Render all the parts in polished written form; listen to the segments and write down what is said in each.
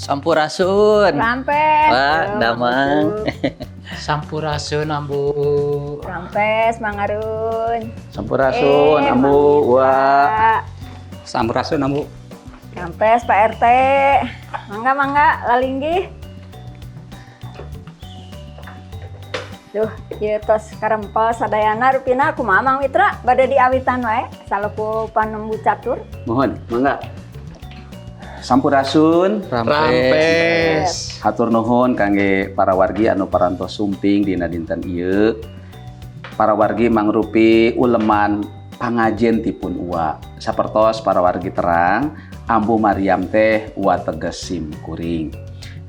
Sampurasun. Rampes. Wah, damang. Sampurasun Ambu. Rampes, Mangarun. Sampurasun, Ambu. Wah. Sampurasun Ambu. Rampes, Pak RT. Mangga, lalinggi. Duh, ieu tos karempel sadayana rupina kumaha Mang Mitra bade diawitan wae salepu panembu catur. Mohon, mangga. Sampurasun. Rampes. Hatur nuhun kangge para wargi anu parantos sumping dina dinten ieu. Para wargi mangrupi uleman pangajen tipun uwa. Sapertos para wargi terang, Ambu Mariam teh uwa teges sim kuring.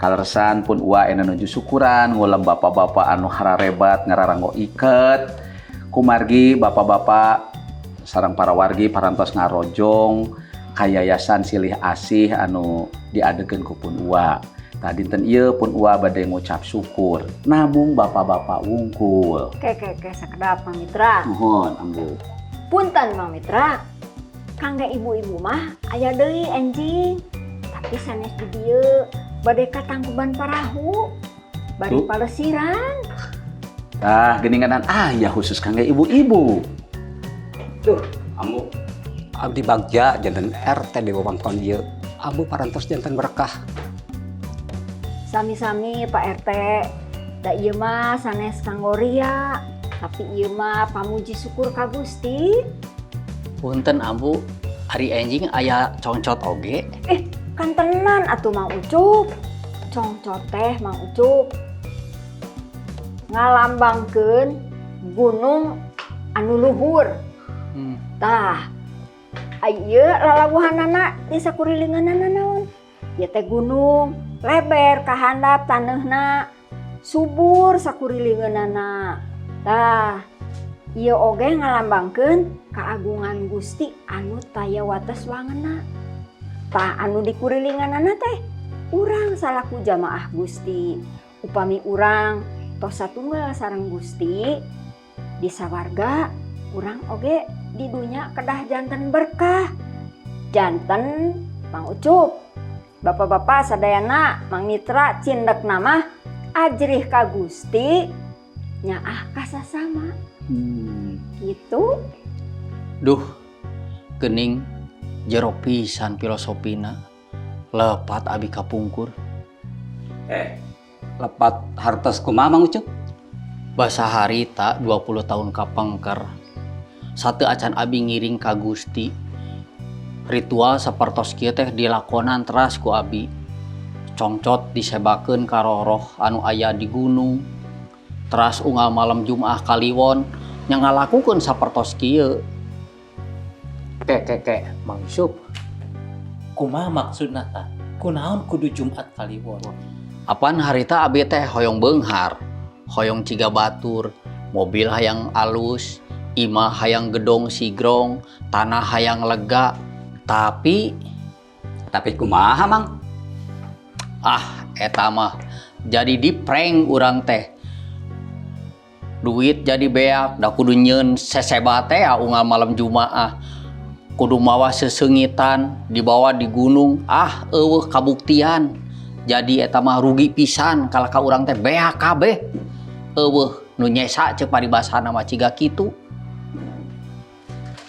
Kaleresan pun uwa ena nuju syukuran ngulem bapak-bapak anu hararebat ngararanggo iket. Kumargi bapak-bapak sareng para wargi parantos ngarojong kayayasan silih asih anu diadegeun ku pun uwa. Tadinten ieu pun uwa bade ngucap syukur. Namung bapak-bapak wungkul. Ke sakedap Mang Mitra. Nuhun, Ambu. Punten Mang Mitra. Kangge ibu-ibu mah aya deui enjing. Tapi sanes di dieu bade katangkuban parahu. Bari Tuh. palesiran. Tah geninganan aya khusus kangge ibu-ibu. Duh, Ambu. Abdi bagja janten RT di wewengkon ieu. Ambu parantos janten berkah. Sami-sami Pak RT. Da ieu mah sanes kanggo ria. Tapi ieu mah pamuji syukur ka Gusti. Punten Ambu, ari enjing aya congcot oge. Kan tenan atuh Mang Ucup. Congcot teh Mang Ucup ngalambangkeun gunung anu luhur. Tah, ieu lalawuhanana di sakurilinganana naon? Ieu teh gunung leber ka handap taneuhna subur sakurilinganana. Tah, ieu oge ngalambangkeun kaagungan Gusti anu taya wates wangena. Tah anu dikurilinganana teh urang salaku jamaah Gusti. Upami urang tos satunggal sareng Gusti di sawarga, urang oge di dunya kedah janten berkah. Janten Mang Ucup, bapak-bapak sadayana Mang Mitra cindek nama ajrih ka Gusti nyaah kasasama. Gitu. Duh, gening jero pisan filosofina. Lepat abi kapungkur. Lepat hartos kumaha Mang Ucup? Basa harita 20 tahun kapengker. Satu acan abi ngiring ka Gusti. Ritual sapertos kieu teh dilakonan teras ku abi. Congcot disebakeun ka roh anu aya di gunung. Teras unggal malam Jumaah Kaliwon nya ngalakukeun sapertos kieu. Mang Ucup. Kumaha maksudna tah? Kunaon kudu Jumat Kaliwon? Apan harita abi teh hoyong beunghar, hoyong ciga batur, mobil hayang alus, imah hayang gedong sigrong, tanah hayang lega. Tapi Kumaha Mang? eta mah jadi di prank urang teh. Duit jadi beak, da kudu nyeun sesebat teh unggal malam Jumaah. Kudu mawa sesengitan dibawa di gunung. Eueuh kabuktian. Jadi eta mah rugi pisan kalau ka urang teh beak kabeh. Eueuh nu nyesa ceuk paribasana mah ciga kitu.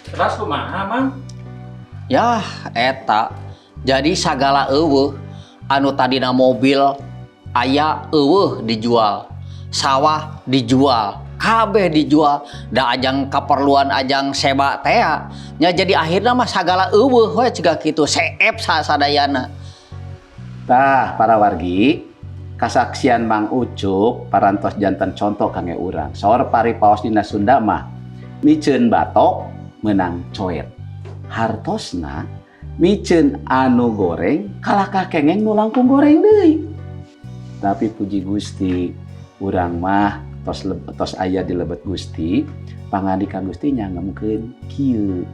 Terus kumaha Mang? Yah, eta. Jadi sagala eueuh anu tadina mobil aya eueuh dijual. Sawah dijual, kabeh dijual. Da ajang kaperluan ajang seba teh nya jadi akhirna mah sagala eueuh we ciga kitu seep sadayana. Tah, para wargi, kasaksian Mang Ucup parantos janten contoh kangge urang. Saur paripaos dina Sunda mah miceun batok meunang coet. Hartosna miceun anu goreng kalah kakengeng nu langkung goreng deui. Tapi puji Gusti, urang mah tos aya di lebet Gusti, pangandika Gusti nyangemkeun kieu.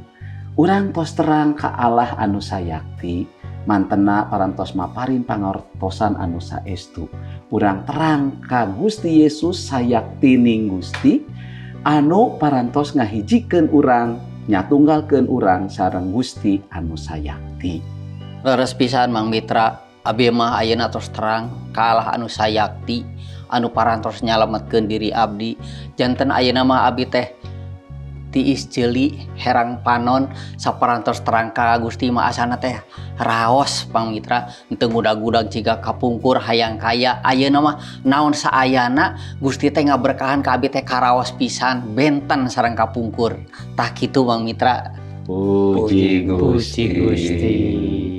Urang tos terang ka Allah anu sayakti, mantena parantos maparin pangartosan anu saestu. Urang terang ka Gusti Yesus sayakti ning Gusti anu parantos ngahijikeun urang, nyatunggalkeun urang sareng Gusti anu sayakti. Leres pisan Mang Mitra, Abi mah ayeuna tos terang kalah anu sayakti anu parantos nyalametkeun diri abdi. Janten ayeuna mah abi teh tiis ceuli herang panon saparantos terang ka Gusti mah asana teh raos pamitra henteu ngudag-udag jiga kapungkur hayang kaya. Ayeuna mah naon saayana Gusti teh ngaberkahan ka abi teh karaos pisan benten sareng kapungkur. Tah kitu Mang Mitra. Puji Gusti.